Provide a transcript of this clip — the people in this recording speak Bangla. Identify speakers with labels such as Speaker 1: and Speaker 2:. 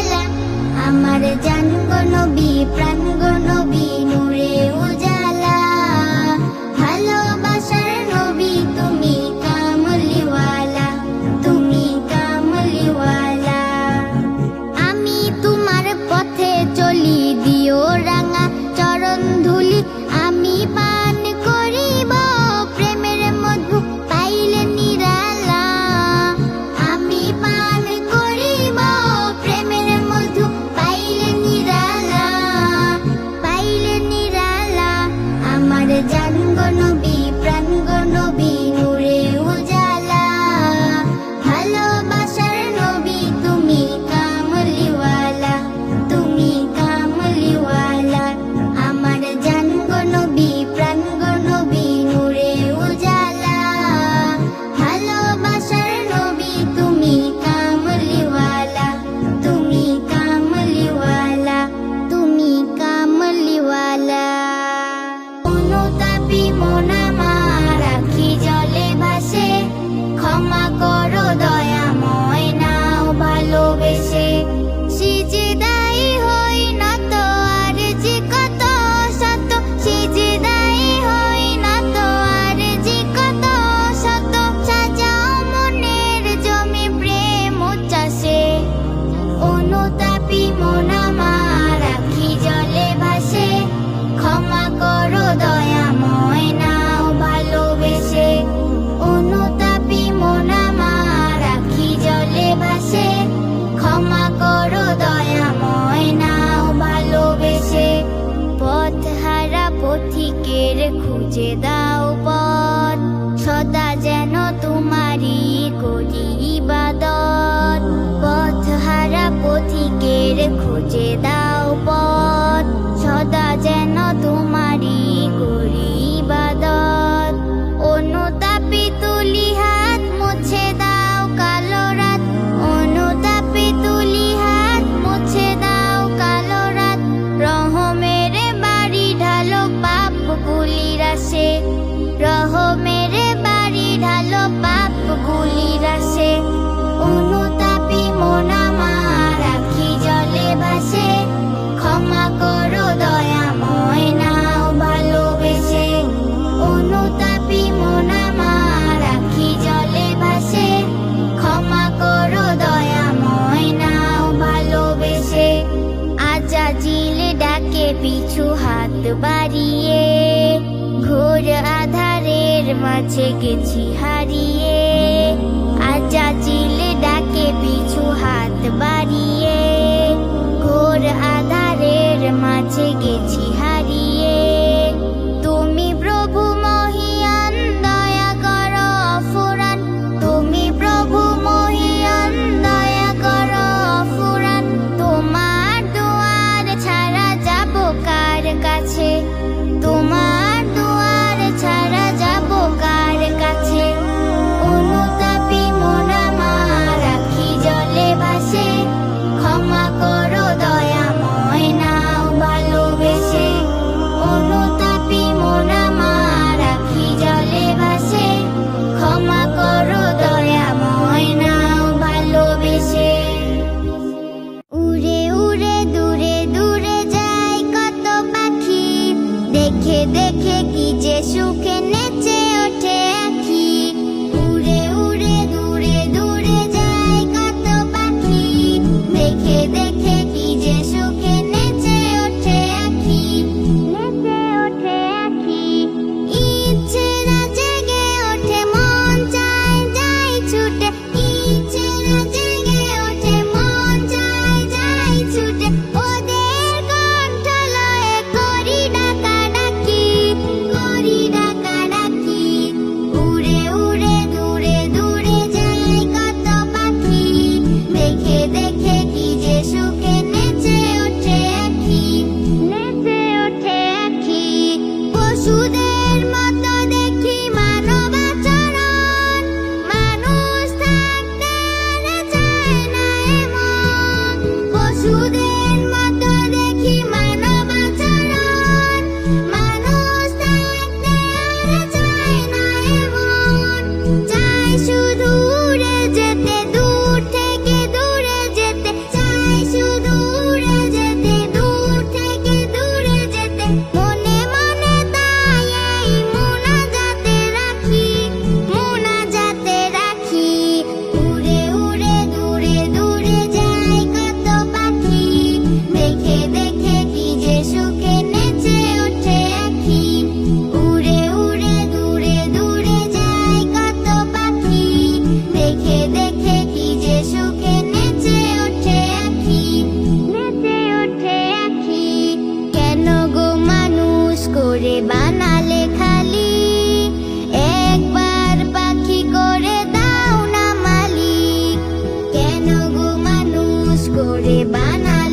Speaker 1: বেলা। আমার জান গো নবী, প্রাণ গো নবী, নূরে উজালা। ভালোবাসার নবী তুমি, কামলিওয়ালা, তুমি কামলিওয়ালা। আমি তোমার পথে চলি, দিও রাঙা চরণ ধুলি। আমি পান করিব প্রেমের মধু, পাইলে নিরালা। আমি পান করিব প্রেমের মধু, পাইলে নিরালা, পাইলে নিরালা। আমার জান গো নবী, প্রাণ গো নবী, নূরে উজালা। ভালোবাসার নবী তুমি, কামলিওয়ালা, তুমি কামলিওয়ালা। আমার জান গো নবী, প্রাণ গো নবী, নূরে উজালা। ভালোবাসার নবী তুমি, কামলিওয়ালা, তুমি কামলিওয়ালা, তুমি কামলিওয়ালা। অনুতাপী মন আমার আখি জলে ভাসে, ক্ষমা করো দয়াময়, নাও ভালোবেসে। সিজদাই হই নত আর যে কত শত, সিজদাই হই নত আর যে কত শত। সাজাও মনের জমি প্রেম উচ্ছ্বাসে, অনুতাপী মন আমার আখি জলে ভাসে। ক্ষমা করো দয়াময়, নাও ভালোবেসে। অনুতাপী মন আমার আখি জলে ভাসে। ক্ষমা করো দয়াময়, নাও ভালোবেসে। পথহারা পথিকের খুঁজে দাও পথ, সদা যেন তোমারই করি ইবাদত। পথহারা পথিকের খুঁজে দাও পথ, সদা যেন তোমারই করি ইবাদত। অনুতাপী তুলি হাত, মুছে দাও কালো রাত। অনুতাপী তুলি হাত, মুছে দাও কালো রাত। রহমের বাড়ি ঢালো পাপ গুলির আসে, রহমের বাড়ি ঢালো পাপ গুলির আসে। অনুতাপী মন আমার আখি জলে ভাসে। ক্ষমা করো দয়াময়, নাও ভালোবেসে। অনুতাপী মন আমার আখি জলে ভাসে। ক্ষমা করো দয়াময়, নাও ভালোবেসে। আজাজিল ডাকে পিছু হাত বাড়িয়ে, ঘোর আধারের মাঝে গেছি হারিয়ে। আজাজিল ডাকে পিছু হাত বাড়িয়ে, ঘোর আধারের মাঝে গেছি হারিয়ে। তুমি প্রভু মহিয়ান, দয়া করো অফুরান। তুমি প্রভু মহিয়ান, দয়া করো অফুরান। তোমার দুয়ার ছাড়া যাব কার কাছে, তোমার দুয়ার ছাড়া যাব কার কাছে। করে বানালো